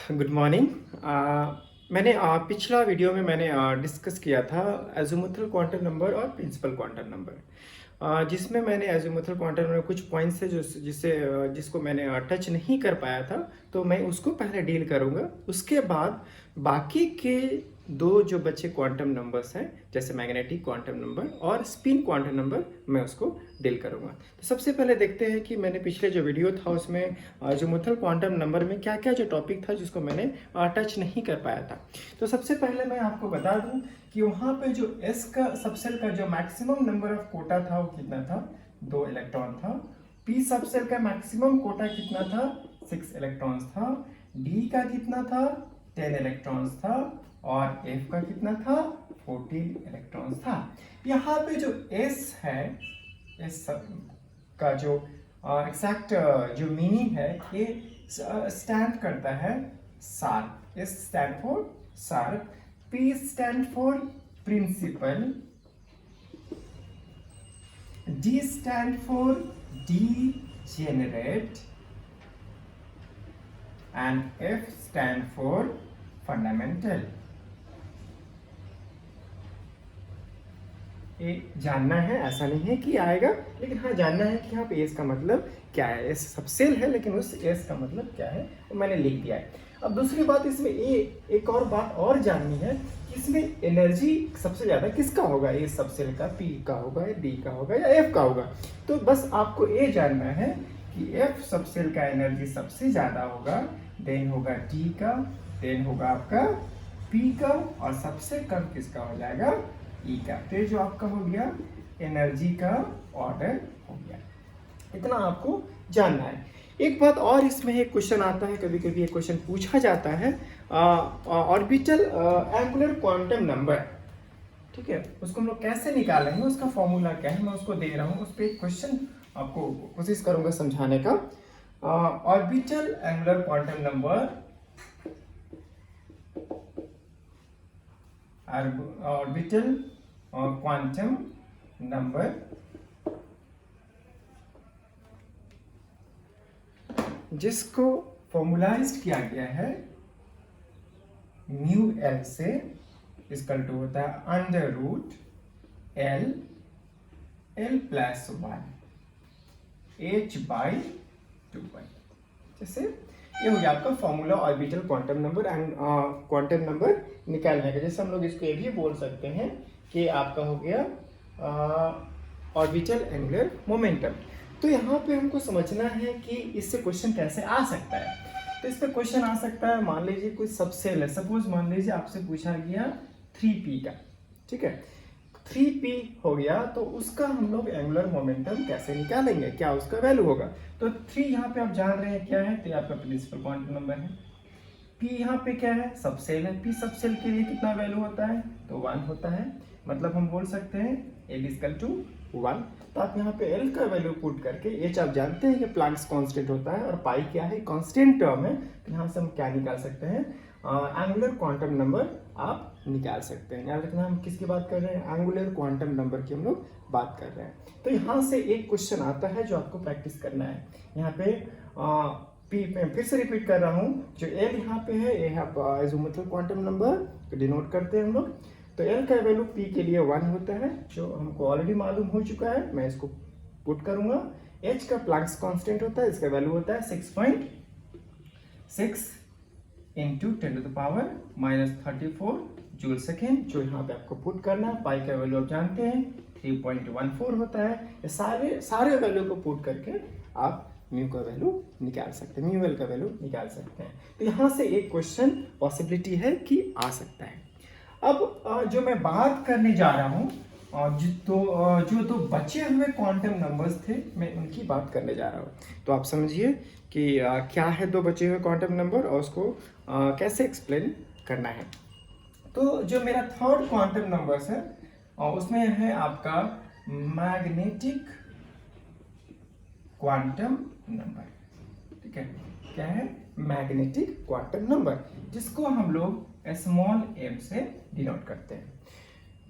Good morning. मैंने पिछला video में मैंने डिस्कस किया था एजीमुथल क्वांटम नंबर और प्रिंसिपल क्वांटम नंबर, जिसमें मैंने एजीमुथल क्वांटम नंबर कुछ पॉइंट्स है जिसको मैंने टच नहीं कर पाया था, तो मैं उसको पहले डील करूंगा। उसके बाद बाकी के दो जो बचे क्वांटम नंबर्स हैं, जैसे मैग्नेटिक क्वांटम नंबर और स्पिन क्वांटम नंबर, मैं उसको डील करूंगा। तो सबसे पहले देखते हैं कि मैंने पिछले जो वीडियो था उसमें एजीमुथल क्वांटम नंबर में क्या क्या जो टॉपिक था जिसको मैंने टच नहीं कर पाया था। तो सबसे पहले मैं आपको बता दूं कि वहाँ पे जो एस का सबसेल का जो मैक्सिमम नंबर ऑफ कोटा था वो कितना था, 2 इलेक्ट्रॉन था। पी सबसेल का मैक्सिमम कोटा कितना था, 6 इलेक्ट्रॉन्स था। डी का कितना था, 10 इलेक्ट्रॉन्स था। और एफ का कितना था, 14 इलेक्ट्रॉन्स था। यहाँ पे जो एस है, एस का जो एग्जैक्ट जो मीनिंग है, ये स्टैंड करता है sharp. S stand for sharp, P stand for principal, D stand for degenerate, and F stand for fundamental। ये जानना है, ऐसा नहीं है कि आएगा, लेकिन हाँ जानना है कि यहाँ पे एस का मतलब क्या है। एस सबसेल है लेकिन उस एस का मतलब क्या है वो मैंने लिख दिया है। अब दूसरी बात इसमें एक और बात और जाननी है कि इसमें एनर्जी सबसे ज़्यादा किसका होगा, ए सबसेल का, पी का होगा या डी का होगा या एफ का होगा। तो बस आपको ये जानना है कि एफ सबसेल का एनर्जी सबसे ज़्यादा होगा, देन होगा डी का, देन होगा आपका पी का, और सबसे कम किसका हो जाएगा, ई का। तो ये जो आपका हो गया एनर्जी का ऑर्डर हो गया। इतना आपको जानना है। एक बात और इसमें एक क्वेश्चन आता है, कभी कभी एक क्वेश्चन पूछा जाता है, ऑर्बिटल एंगुलर क्वांटम नंबर, ठीक है, उसको हम लोग कैसे निकालेंगे, उसका फॉर्मूला क्या है, मैं उसको दे रहा हूँ। उस पर एक क्वेश्चन आपको कोशिश करूंगा समझाने का। Orbital angular quantum number, orbital quantum number जिसको फॉर्मुलाइज्ड किया गया है म्यू एल से, इसका टू होता है under root L, L plus 1 H by 2 जैसे ये हो गया आपका formula orbital quantum number and quantum number निकालने का। जैसे हम लोग इसको ये भी बोल सकते हैं कि आपका हो गया ऑर्बिटल एंगुलर मोमेंटम। तो यहाँ पे हमको समझना है कि इससे क्वेश्चन कैसे आ सकता है। तो इस पर क्वेश्चन आ सकता है, मान लीजिए कोई सबसेल है, सपोज मान लीजिए आपसे पूछा गया 3p का, ठीक है, 3p हो गया, तो उसका हम लोग एंगुलर मोमेंटम कैसे निकालेंगे, क्या उसका वैल्यू होगा। तो 3 यहाँ पे आप जान रहे हैं क्या है, तो आपका प्रिंसिपल क्वांटम नंबर है। p यहाँ पे क्या है, सबसेल है, p सबसेल के लिए कितना वैल्यू होता है, तो 1 होता है। मतलब हम बोल सकते हैं L इक्वल टू 1। तो आप यहाँ पे L का वैल्यू पुट करके, H आप जानते हैं कि प्लैंक्स कांस्टेंट होता है और पाई क्या है, कांस्टेंट टर्म है, तो यहाँ से हम क्या निकाल सकते हैं, एंगुलर क्वांटम नंबर आप निकाल सकते हैं। याद रखना हम किसकी बात कर रहे हैं, एंगुलर क्वांटम नंबर की हम लोग बात कर रहे हैं। तो यहाँ से एक क्वेश्चन आता है जो आपको प्रैक्टिस करना है। यहाँ पे पी फिर से रिपीट कर रहा हूँ, जो एल यहाँ पे है ये है एजीमुथल क्वांटम नंबर, डिनोट करते हैं हम लोग। तो एल का वैल्यू पी के लिए 1 होता है, जो हमको ऑलरेडी मालूम हो चुका है, मैं इसको पुट करूंगा। एच का प्लैंक्स कांस्टेंट होता है, इसका वैल्यू होता है 6.6 इंटू 10⁻⁻34 जूल सेकेंड, जो यहाँ पे आपको पुट करना है। पाई का वैल्यू आप जानते हैं 3.14 होता है। ये सारे वैल्यू को पुट करके आप म्यू का वैल्यू निकाल सकते हैं, म्यू एल का वैल्यू निकाल सकते हैं। तो यहाँ से एक क्वेश्चन पॉसिबिलिटी है कि आ सकता है। अब जो मैं बात करने जा रहा हूँ, जो दो बचे हुए क्वांटम नंबर्स थे, मैं उनकी बात करने जा रहा हूँ। तो आप समझिए कि क्या है दो बचे हुए क्वांटम नंबर और उसको कैसे एक्सप्लेन करना है। तो जो मेरा थर्ड क्वांटम नंबर्स है, उसमें है आपका मैग्नेटिक क्वांटम नंबर, ठीक है, क्या है, मैग्नेटिक क्वांटम नंबर, जिसको हम लोग स्मॉल m से डिनोट करते हैं।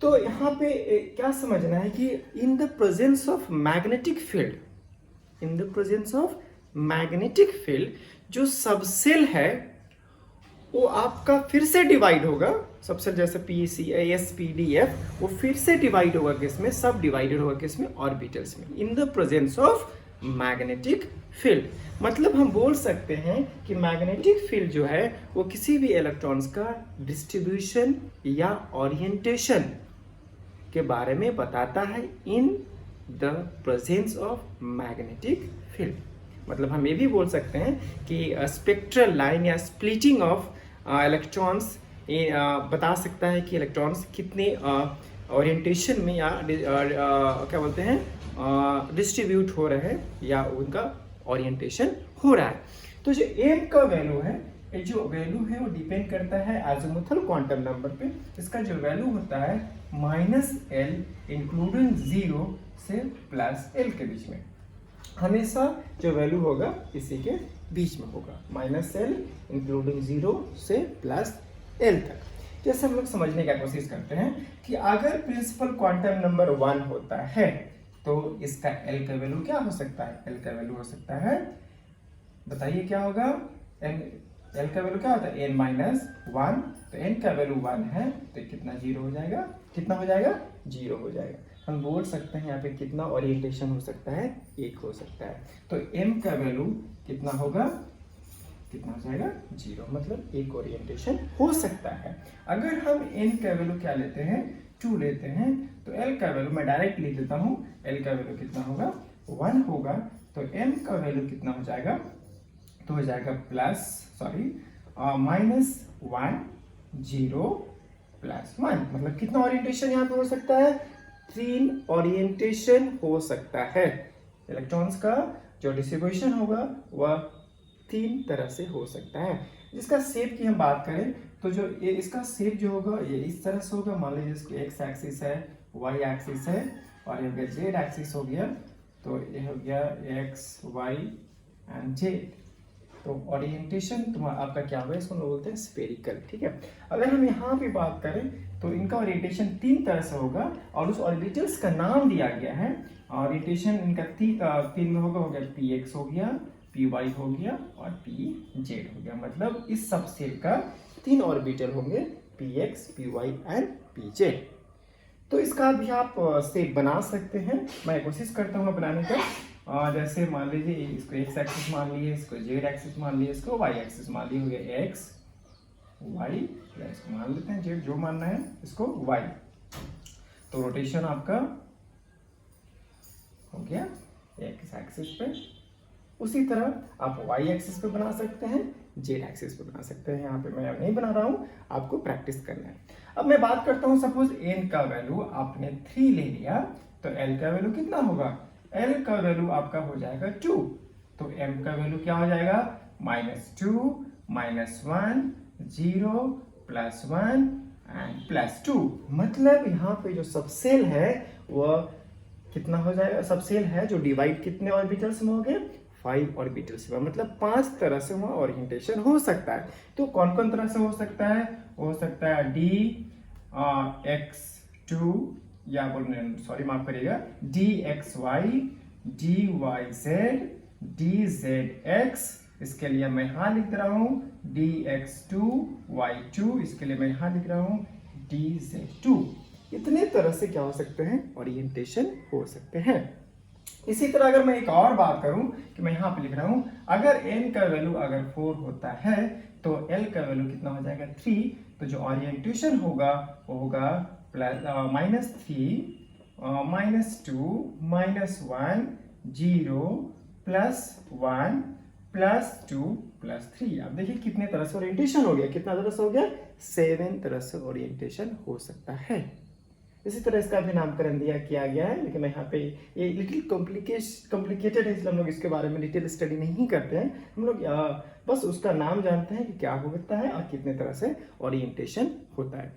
तो यहाँ पे क्या समझना है कि in the presence of magnetic field, in the presence of magnetic field, जो सबसेल है वो आपका फिर से डिवाइड होगा, सबसे जैसे P C S P D F, वो फिर से डिवाइड होगा किसमें, सब डिवाइडेड होगा किसमें, ऑर्बिटल्स में, इन the presence of magnetic field. मतलब हम बोल सकते हैं कि मैग्नेटिक फील्ड जो है वो किसी भी इलेक्ट्रॉन्स का डिस्ट्रीब्यूशन या ओरिएंटेशन के बारे में बताता है इन the presence of magnetic field. मतलब हम ये भी बोल सकते हैं कि स्पेक्ट्रल लाइन या स्प्लिटिंग ऑफ इलेक्ट्रॉन्स बता सकता है कि इलेक्ट्रॉन्स कितने ओरिएंटेशन में या क्या बोलते हैं डिस्ट्रीब्यूट हो रहे हैं या उनका ओरिएंटेशन हो रहा है। तो जो एम का वैल्यू है, ये जो वैल्यू है वो डिपेंड करता है एजिमुथल क्वांटम नंबर पे। इसका जो वैल्यू होता है -L इंक्लूडिंग 0 से +L के बीच में, हमेशा जो वैल्यू होगा इसी के बीच में होगा, -L इंक्लूडिंग 0 से +L तक। जैसे हम लोग समझने की कोशिश करते हैं कि अगर प्रिंसिपल क्वांटम नंबर 1 होता है तो इसका L का वैल्यू क्या हो सकता है, L का वैल्यू हो सकता है, बताइए क्या होगा, L का वैल्यू क्या होता है, n-1, तो n का वैल्यू 1 है तो कितना 0 हो जाएगा, कितना हो जाएगा, 0 हो जाएगा। हम बोल सकते हैं यहाँ पे कितना ओरिएंटेशन हो सकता है, 1 हो सकता है। तो m का वैल्यू कितना होगा, कितना हो जाएगा, 0, मतलब 1 ओरिएंटेशन हो सकता है। अगर हम n का वैल्यू क्या लेते हैं, 2 लेते हैं, तो L का वैल्यू मैं डायरेक्ट लिख देता हूँ, L का वैल्यू कितना होगा, 1 होगा, तो m का वैल्यू कितना हो जाएगा, तो हो जाएगा -1 0 +1, मतलब कितना ओरिएंटेशन यहाँ पे हो सकता है, 3 ओरिएंटेशन हो सकता है। इलेक्ट्रॉन्स का जो डिस्ट्रीब्यूशन होगा वह 3 तरह से हो सकता है। जिसका शेप की हम बात करें तो जो ये इसका शेप जो होगा ये इस तरह से होगा, मान लीजिए इसको x एक्सिस है, y एक्सिस है और ये हो गया z एक्सिस हो गया, तो ये हो गया x y एंड z। तो ओरिएंटेशन तुम्हारा आपका क्या होगा, इसको हम बोलते हैं स्फेरिकल, ठीक है। अगर हम यहाँ पे बात करें तो इनका ओरिएंटेशन 3 तरह से होगा और उस ऑर्बिटल्स का नाम दिया गया है। ओरिएंटेशन इनका 3 में होगा, हो गया px हो गया, py हो गया और pz हो गया। मतलब इस सब सेल का 3 ऑर्बिटल होंगे, px py एंड pz। तो इसका भी आप सेप बना सकते हैं, मैं कोशिश करता हूँ बनाने का। जैसे मान लीजिए इसको x एक्सिस मान लिए, इसको z एक्सिस मान लिए, इसको y एक्सिस मान लिए, हो गया x y, इसको मान लेते हैं z, जो मानना है इसको y। तो रोटेशन आपका हो गया x एक्सिस पे। उसी तरह आप y एक्सिस पे बना सकते हैं, z एक्सिस पे बना सकते हैं। यहाँ पे मैं नहीं बना रहा हूँ, आपको प्रैक्टिस करना है। अब मैं बात करता हूँ, सपोज n का वैल्यू आपने 3 ले लिया तो l का वैल्यू कितना होगा, L का वैल्यू आपका हो जाएगा 2, तो m का वैल्यू क्या हो जाएगा, -2 -1 0 +1 एंड +2। मतलब यहाँ पे जो सबसेल है वह कितना हो जाएगा, सबसेल है जो डिवाइड कितने ऑर्बिटल्स में हो गए, 5 ऑर्बिटल्स में, मतलब 5 तरह से वहाँ ओरिएंटेशन हो सकता है। तो कौन कौन तरह से हो सकता है, हो सकता है dx2 या बोलने सॉरी माफ करिएगा, dxy dyz dzx, इसके लिए मैं यहाँ लिख रहा हूँ dx2 y2, इसके लिए मैं यहाँ लिख रहा हूँ dz2। इतने तरह से क्या हो सकते हैं, ओरिएंटेशन हो सकते हैं। इसी तरह अगर मैं एक और बात करूं कि मैं यहाँ पे लिख रहा हूं, अगर n का वैल्यू अगर 4 होता है तो l का वैल्यू कितना हो जाएगा, 3। तो जो ओरिएंटेशन होगा वो होगा -3 -2 -1 0 +1 +2 +3। अब देखिए कितने तरह से ओरिएंटेशन हो गया, कितना तरह से हो गया, 7 तरह से ओरिएंटेशन हो सकता है। इसी तरह इसका भी नामकरण दिया किया गया है, लेकिन यहाँ पे ये लिटिल कॉम्प्लिकेटेड है, इसलिए हम लोग इसके बारे में डिटेल स्टडी नहीं करते हैं। हम लोग बस उसका नाम जानते हैं कि क्या होता है और कितने तरह से ओरिएंटेशन होता है।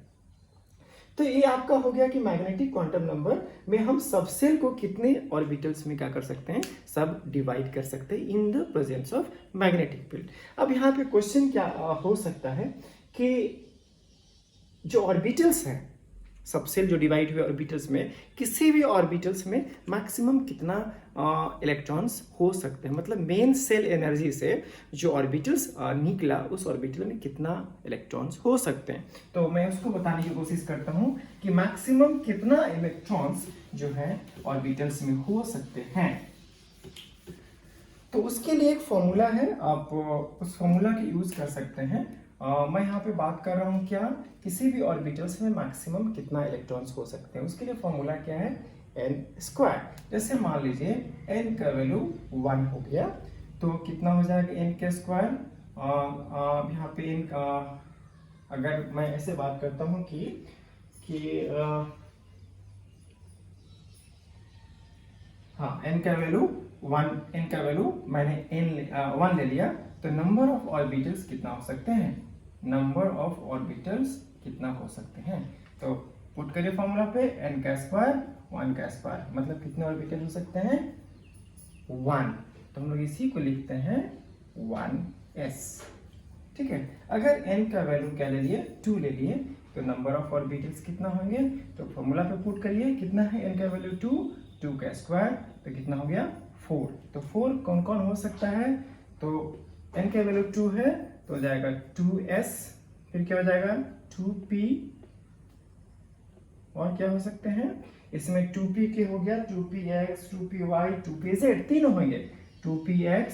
तो ये आपका हो गया कि मैग्नेटिक क्वांटम नंबर में हम सबसेल को कितने ऑर्बिटल्स में क्या कर सकते हैं, सब डिवाइड कर सकते हैं इन the presence of magnetic field. अब यहाँ पे क्वेश्चन क्या हो सकता है कि जो ऑर्बिटल्स हैं सबसेल जो डिवाइड हुए ऑर्बिटल्स में, किसी भी ऑर्बिटल्स में मैक्सिमम कितना इलेक्ट्रॉन्स हो सकते हैं, मतलब मेन सेल एनर्जी से जो ऑर्बिटल्स निकला उस ऑर्बिटल में कितना इलेक्ट्रॉन्स हो सकते हैं। तो मैं उसको बताने की कोशिश करता हूँ कि मैक्सिमम कितना इलेक्ट्रॉन्स जो है ऑर्बिटल्स में हो सकते हैं। तो उसके लिए एक फॉर्मूला है, आप उस फॉर्मूला की यूज कर सकते हैं। मैं यहाँ पे बात कर रहा हूँ क्या, किसी भी ऑर्बिटल्स में मैक्सिमम कितना इलेक्ट्रॉन्स हो सकते हैं। उसके लिए फॉर्मूला क्या है, एन स्क्वायर। जैसे मान लीजिए एन का वैल्यू 1 हो गया तो कितना हो जाएगा एन का स्क्वायर। यहाँ पे एन अगर मैं ऐसे बात करता हूँ कि हाँ एन का वैल्यू 1, एन का वैल्यू मैंने एन 1 ले लिया, तो नंबर ऑफ ऑर्बिटल्स कितना हो सकते हैं, नंबर ऑफ ऑर्बिटल्स कितना हो सकते हैं। तो पुट करिए फॉर्मूला पे, एन का स्क्वायर 1 का स्क्वायर, मतलब कितने ऑर्बिटल हो सकते हैं 1। तो हम लोग इसी को लिखते हैं 1s। ठीक है, अगर n का वैल्यू क्या ले लिए 2 ले लिए, तो नंबर ऑफ ऑर्बिटल्स कितना होंगे, तो फॉर्मूला पे पुट करिए, कितना है n का वैल्यू 2 का स्क्वायर, तो कितना हो गया 4। तो 4 कौन कौन हो सकता है, तो n का वैल्यू 2 है तो हो जाएगा 2s, फिर क्या हो जाएगा 2p, और क्या हो सकते हैं इसमें 2p के हो गया 2px 2py 2pz, तीनों होंगे 2px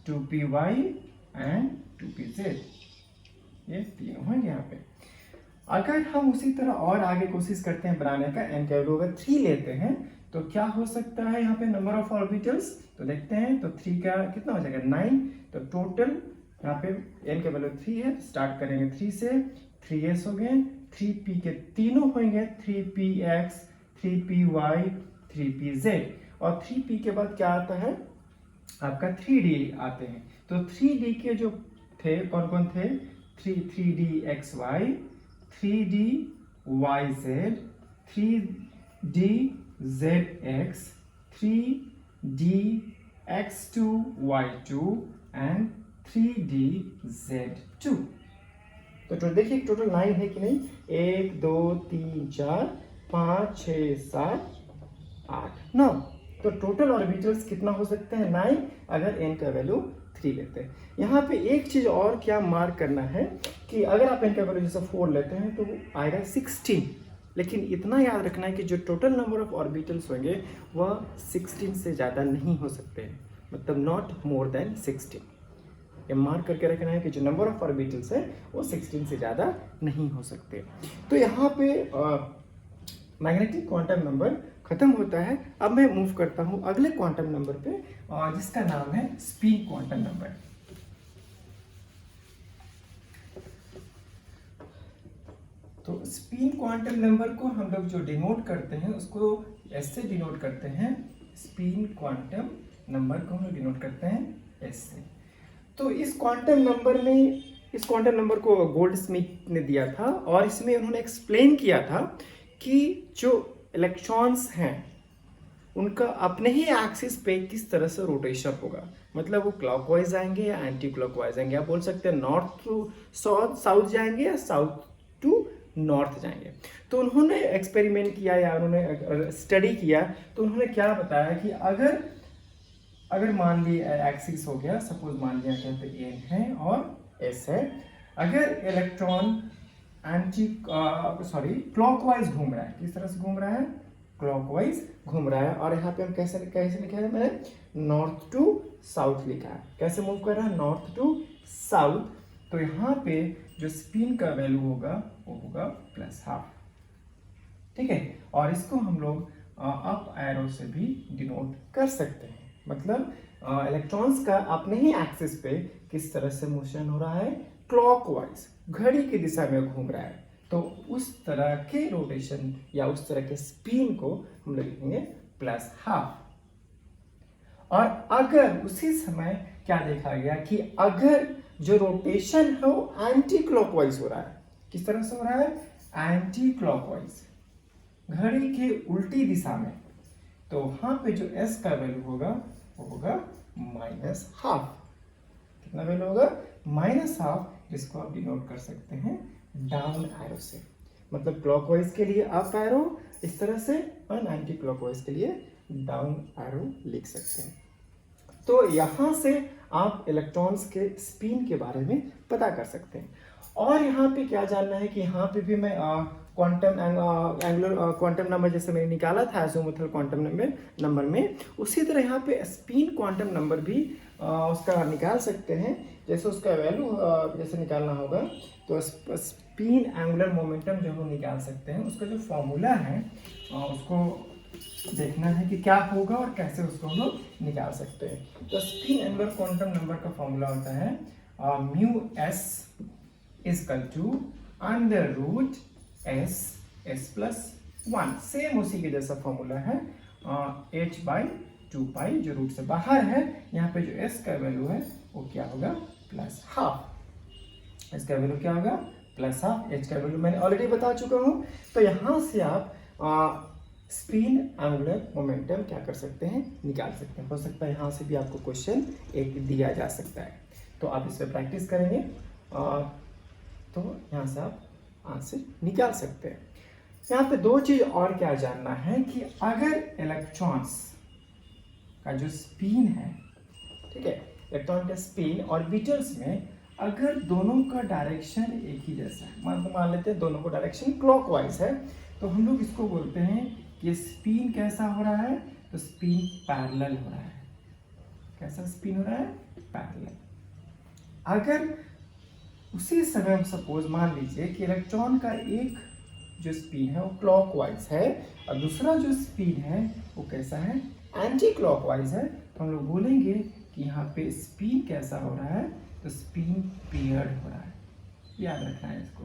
2py एंड 2pz, ये तीनों होंगे यहाँ पे। अगर हम उसी तरह और आगे कोशिश करते हैं बनाने का, n का वैल्यू अगर 3 लेते हैं तो क्या हो सकता है यहाँ पे नंबर ऑफ ऑर्बिटल्स, तो देखते हैं, तो 3 का कितना हो जाएगा 9, तो टोटल यहाँ पे n का वैल्यू 3 है, स्टार्ट करेंगे 3 से, 3s हो गए, 3p के तीनों होंगे 3px 3py 3pz, और 3p के बाद क्या आता है आपका 3d आते हैं। तो 3d के जो थे कौन कौन थे, 3dxy 3dyz 3dzx 3dx2y2 and 3dz2। तो देखिए टोटल 9 है कि नहीं, 1 2 3 4 5 6 7 8 9, तो टोटल ऑर्बिटल्स कितना हो सकते हैं 9, अगर n का वैल्यू 3 लेते हैं। यहाँ पे एक चीज और क्या मार्क करना है कि अगर आप n का वैल्यू जैसे 4 लेते हैं तो आएगा 16, लेकिन इतना याद रखना है कि जो टोटल नंबर ऑफ ऑर्बिटल्स होंगे वह 16 से ज़्यादा नहीं हो सकते हैं, मतलब नॉट मोर देन 16। ये मार्क करके रखना है कि जो नंबर ऑफ ऑर्बिटल्स है वो 16 से ज़्यादा नहीं हो सकते। तो यहाँ पे मैग्नेटिक क्वांटम नंबर खत्म होता है। अब मैं मूव करता हूँ अगले क्वांटम नंबर पे, जिसका नाम है स्पिन क्वांटम नंबर। तो स्पिन क्वांटम नंबर को हम लोग जो डिनोट करते हैं उसको ऐसे डिनोट करते हैं, स्पिन क्वांटम नंबर को हम लोग डिनोट करते हैं ऐसे। तो इस क्वांटम नंबर को गोल्डस्मिथ ने दिया था, और इसमें उन्होंने एक्सप्लेन किया था कि जो इलेक्ट्रॉन्स हैं उनका अपने ही एक्सिस पे किस तरह से रोटेशन होगा, मतलब वो क्लॉकवाइज आएंगे या एंटी क्लॉकवाइज आएंगे। आप बोल सकते हैं नॉर्थ टू साउथ जाएंगे या साउथ टू नॉर्थ जाएंगे। तो उन्होंने एक्सपेरिमेंट किया या उन्होंने स्टडी किया, तो उन्होंने क्या बताया कि अगर मान लिया एक्सिस हो गया, सपोज मान लिया यहाँ पे एन है और एस है, अगर इलेक्ट्रॉन क्लॉकवाइज घूम रहा है, किस तरह से घूम रहा है, क्लॉकवाइज घूम रहा है, और यहाँ पे हम कैसे लिखा है, मैंने नॉर्थ टू साउथ लिखा है, कैसे मूव कर रहा है नॉर्थ टू साउथ। तो यहाँ पे जो स्पिन का वैल्यू होगा वो होगा +½ ठीक है, और इसको हम लोग अप एरो से भी डिनोट कर सकते हैं, मतलब इलेक्ट्रॉन्स का अपने ही एक्सिस पे किस तरह से मोशन हो रहा है, क्लॉकवाइज घड़ी की दिशा में घूम रहा है, तो उस तरह के रोटेशन या उस तरह के स्पिन को हम लोग लिखेंगे +½ और अगर उसी समय क्या देखा गया कि अगर जो रोटेशन है वो एंटी क्लॉकवाइज हो रहा है, किस तरह से हो रहा है, एंटी क्लॉकवाइज घड़ी के उल्टी दिशा में, तो वहां पे जो s का वैल्यू होगा वो होगा -½ कितना वैल्यू होगा, -½ जिसको आप डिनोट कर सकते हैं डाउन एरो से, मतलब क्लॉकवाइज के लिए अप एरो इस तरह से, और एंटी क्लॉकवाइज के लिए डाउन एरो लिख सकते हैं। तो यहाँ से आप इलेक्ट्रॉन्स के स्पिन के बारे में पता कर सकते हैं। और यहाँ पे क्या जानना है कि यहाँ पे भी मैं क्वांटम एंगुलर क्वांटम नंबर जैसे मैंने निकाला था एज़ीमुथल क्वांटम नंबर में, उसी तरह यहाँ पे स्पिन क्वांटम नंबर भी उसका निकाल सकते हैं। जैसे उसका वैल्यू जैसे निकालना होगा तो स्पिन एंगुलर मोमेंटम जो हम निकाल सकते हैं, उसका जो फॉर्मूला है उसको देखना है कि क्या होगा और कैसे उसको हम लोग निकाल सकते हैं। तो स्पिन एंगुलर क्वांटम नंबर का फॉर्मूला होता है mu S is equal to under root S S plus 1। Same उसी के जैसा फॉर्मूला है h बाई 2 पाई, जो रूट से बाहर है। यहाँ पे जो s का वैल्यू है वो क्या होगा, प्लस हाफ। s का वैल्यू क्या होगा, प्लस हाफ। h का वैल्यू मैंने ऑलरेडी बता चुका हूँ। तो यहाँ से आप स्पिन एंगुलर मोमेंटम क्या कर सकते हैं, निकाल सकते हैं। हो सकता है यहाँ से भी आपको क्वेश्चन एक दिया जा सकता है, तो आप इस पर प्रैक्टिस करेंगे तो यहाँ से आप आंसर निकाल सकते हैं। यहाँ पे दो चीज और क्या जानना है कि अगर इलेक्ट्रॉन्स का जो स्पिन है, ठीक है, इलेक्ट्रॉन का स्पिन ऑर्बिटल्स में अगर दोनों का डायरेक्शन एक ही जैसा है, मान लेते हैं दोनों का डायरेक्शन क्लॉकवाइज है, तो हम लोग इसको बोलते हैं कि स्पिन कैसा हो रहा है, तो स्पिन पैरेलल हो रहा है। कैसा स्पिन हो रहा है, पैरेलल। अगर उसी समय हम सपोज मान लीजिए कि इलेक्ट्रॉन का एक जो स्पिन है वो क्लॉकवाइज है और दूसरा जो स्पिन है वो कैसा है, एंटी क्लॉकवाइज है, तो हम लोग बोलेंगे कि यहाँ पे स्पिन कैसा हो रहा है, तो स्पिन पेयर्ड हो रहा है। याद रखना है इसको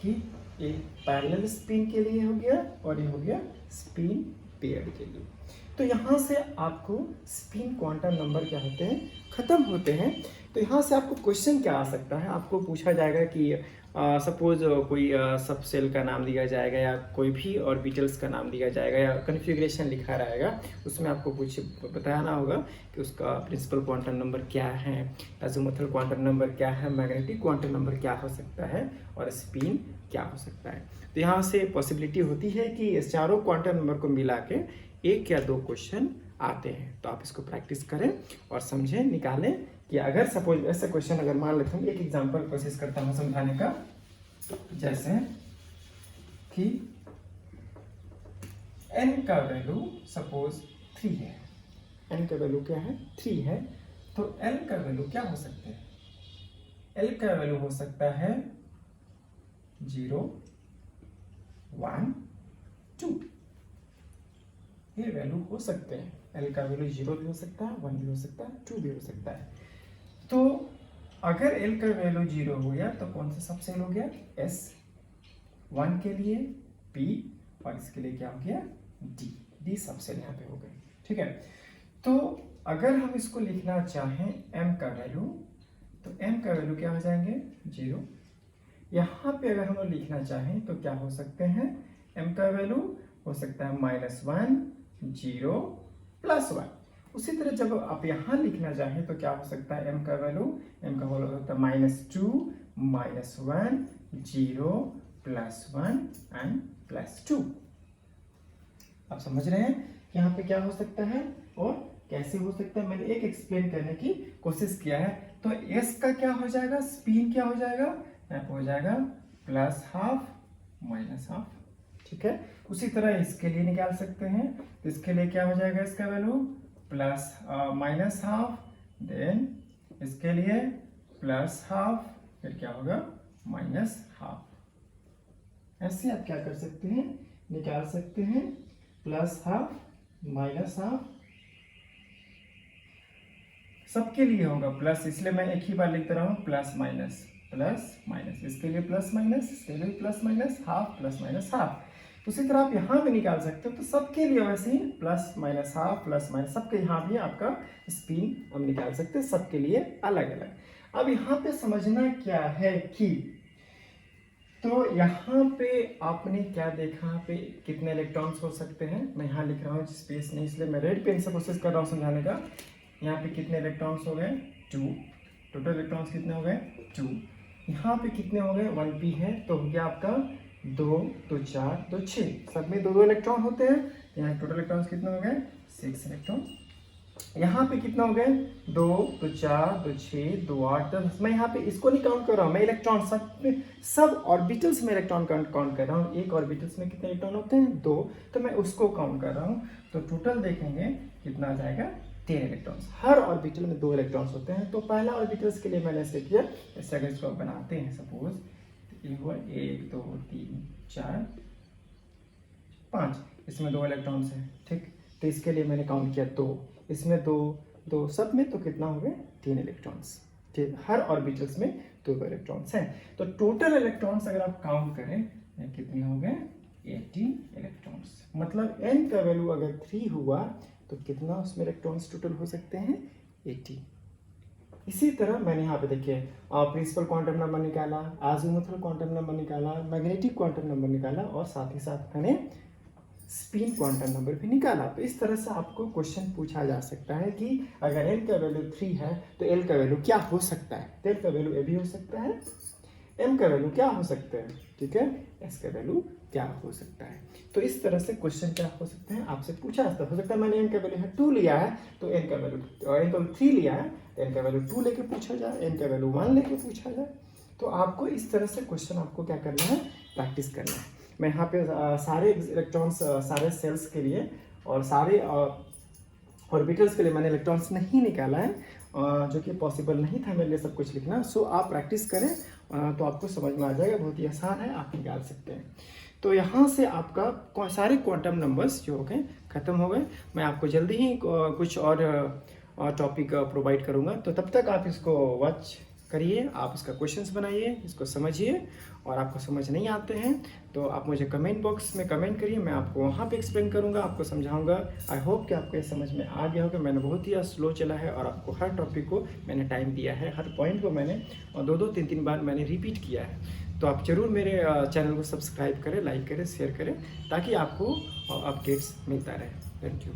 कि ये पैरेलल स्पिन के लिए हो गया और ये हो गया स्पिन पेयर्ड के लिए। तो यहाँ से आपको स्पिन क्वांटम नंबर क्या होते हैं, खत्म होते हैं। तो यहाँ से आपको क्वेश्चन क्या आ सकता है, आपको पूछा जाएगा कि सपोज कोई सब सेल का नाम दिया जाएगा या कोई भी ऑर्बिटल्स का नाम दिया जाएगा या कन्फिग्रेशन लिखा रहेगा, उसमें आपको कुछ बताना होगा कि उसका प्रिंसिपल क्वांटम नंबर क्या है, एज़ीमुथल क्वांटम नंबर क्या है, मैग्नेटिक क्वांटम नंबर क्या हो सकता है और स्पिन क्या हो सकता है। तो यहाँ से पॉसिबिलिटी होती है कि इस चारों क्वांटम नंबर को मिला के एक या दो क्वेश्चन आते हैं। तो आप इसको प्रैक्टिस करें और समझें, निकालें कि अगर सपोज ऐसा क्वेश्चन अगर मान लेते हैं, एक एग्जांपल कोशिश करता हूँ समझाने का, जैसे कि n का वैल्यू सपोज 3 है, n का वैल्यू क्या है, 3 है, तो l का वैल्यू क्या हो सकता है, l का वैल्यू हो सकता है 0 1 2। ये वैल्यू हो सकते हैं, l का वैल्यू 0 भी हो सकता है, 1 भी हो सकता है, 2 भी हो सकता है। तो अगर l का वैल्यू 0 हो गया तो कौन सा सब सेल हो गया, s, 1 के लिए p और इसके लिए क्या हो गया, d सब सेल यहाँ पे हो गए। ठीक है, तो अगर हम इसको लिखना चाहें m का वैल्यू, तो m का वैल्यू क्या हो जाएंगे 0। यहाँ पे अगर हम लोग लिखना चाहें तो क्या हो सकते हैं, m का वैल्यू हो सकता है -1 0 +1। उसी तरह जब आप यहाँ लिखना चाहें तो क्या हो सकता है, m का वैल्यू, m का वैल्यू होता है -2 -1 0 +1 एंड +2। आप समझ रहे हैं कि यहाँ पे क्या हो सकता है और कैसे हो सकता है, मैंने एक एक्सप्लेन करने की कोशिश किया है। तो s का क्या हो जाएगा, स्पिन क्या हो जाएगा, यहाँ पे हो जाएगा +12 -12। ठीक है, उसी तरह इसके लिए निकाल सकते हैं, तो इसके लिए क्या हो जाएगा, इसका वैल्यू -12, देन इसके लिए +12, फिर क्या होगा -12। ऐसे आप क्या कर सकते हैं, निकाल सकते हैं +12 -12। सबके लिए होगा प्लस, इसलिए मैं एक ही बार लिख रहा हूँ प्लस माइनस, इसके लिए प्लस माइनस, इसके लिए plus minus, half plus minus half. उसी तरह आप यहाँ भी निकाल सकते हो, तो सबके लिए वैसे ही plus minus half plus minus, सबके यहाँ भी आपका स्पिन हम निकाल सकते हैं, सबके लिए अलग अलग। अब यहाँ पे समझना क्या है कि, तो यहाँ पे आपने क्या देखा पे कितने इलेक्ट्रॉन्स हो सकते हैं, मैं यहाँ लिख रहा हूँ स्पेस नहीं, इसलिए मैं रेड पेन से कोशिश कर रहा हूँ समझाने का। यहाँ पे कितने इलेक्ट्रॉन्स हो गए, 2, टोटल इलेक्ट्रॉन्स कितने हो गए 2। यहाँ पे कितने हो गए, 1p है, तो हो गया आपका 2 2 4 2 6, सब में 2 इलेक्ट्रॉन होते हैं। यहाँ टोटल इलेक्ट्रॉन्स कितने हो गए? 6 इलेक्ट्रॉन। यहाँ पे कितना हो गए? 2 2 4 2 6 2 8 10। मैं यहाँ पे इसको नहीं काउंट कर रहा हूँ, मैं इलेक्ट्रॉन सब ऑर्बिटल्स में इलेक्ट्रॉन काउंट कर रहा हूँ। एक ऑर्बिटल्स में कितने इलेक्ट्रॉन होते हैं? 2, तो मैं उसको काउंट कर रहा हूँ। तो टोटल देखेंगे कितना आ जाएगा? 3 इलेक्ट्रॉन्स। हर ऑर्बिटल में 2 इलेक्ट्रॉन्स होते हैं। तो पहला ऑर्बिटल्स के लिए मैंने ऐसे किया, ऐसे अगर इसको बनाते हैं सपोज, ये हुआ 1 2 3 4 5, इसमें 2 इलेक्ट्रॉन्स हैं, ठीक। तो इसके लिए मैंने काउंट किया 2, इसमें 2 2, सब में तो कितना हो गए? 3 इलेक्ट्रॉन्स, ठीक। हर ऑर्बिटल्स में 2 इलेक्ट्रॉन्स हैं। तो टोटल इलेक्ट्रॉन्स अगर आप काउंट करें कितने हो गए? 18 इलेक्ट्रॉन्स। मतलब n का वैल्यू अगर 3 हुआ तो कितना उसमें इलेक्ट्रॉन्स टोटल हो सकते हैं? 80। इसी तरह मैंने यहाँ पे देखिए प्रिंसिपल क्वांटम नंबर निकाला, अज़ीमुथल क्वांटम नंबर निकाला, मैग्नेटिक क्वांटम नंबर निकाला, और साथ ही साथ मैंने स्पिन क्वांटम नंबर भी निकाला। तो इस तरह से आपको क्वेश्चन पूछा जा सकता है कि अगर n का वैल्यू 3 है तो l का वैल्यू क्या हो सकता है? तो l का वैल्यू a भी हो सकता है, m का वैल्यू क्या हो सकता है, ठीक है, s का वैल्यू क्या हो सकता है। तो इस तरह से क्वेश्चन क्या हो सकते हैं, आपसे पूछा जा सकता है। मैंने n का वैल्यू 2 लिया है तो n का वैल्यू 3 लिया है तो n का वैल्यू 2 लेके पूछा जाए, n का वैल्यू 1 लेके पूछा जाए। तो आपको इस तरह से क्वेश्चन आपको क्या करना है? प्रैक्टिस करना है। मैं यहाँ पे सारे इलेक्ट्रॉन्स, सारे सेल्स के लिए और सारे ऑर्बिटल्स के लिए मैंने इलेक्ट्रॉन्स नहीं निकाला है, जो कि पॉसिबल नहीं था मेरे लिए सब कुछ लिखना। सो आप प्रैक्टिस करें तो आपको समझ में आ जाएगा, बहुत ही आसान है, आप निकाल सकते हैं। तो यहाँ से आपका सारे क्वांटम नंबर्स जो हो गए ख़त्म हो गए। मैं आपको जल्दी ही कुछ और टॉपिक प्रोवाइड करूँगा, तो तब तक आप इसको वॉच करिए, आप इसका क्वेश्चंस बनाइए, इसको समझिए, और आपको समझ नहीं आते हैं तो आप मुझे कमेंट बॉक्स में कमेंट करिए, मैं आपको वहाँ पे एक्सप्लेन करूँगा, आपको समझाऊंगा। आई होप कि आपको ये समझ में आ गया होगा। मैंने बहुत ही स्लो चला है और आपको हर टॉपिक को मैंने टाइम दिया है, हर पॉइंट को मैंने 2-2 3-3 बार मैंने रिपीट किया है। तो आप ज़रूर मेरे चैनल को सब्सक्राइब करें, लाइक करें, शेयर करें, ताकि आपको अपडेट्स मिलता रहे। Thank you.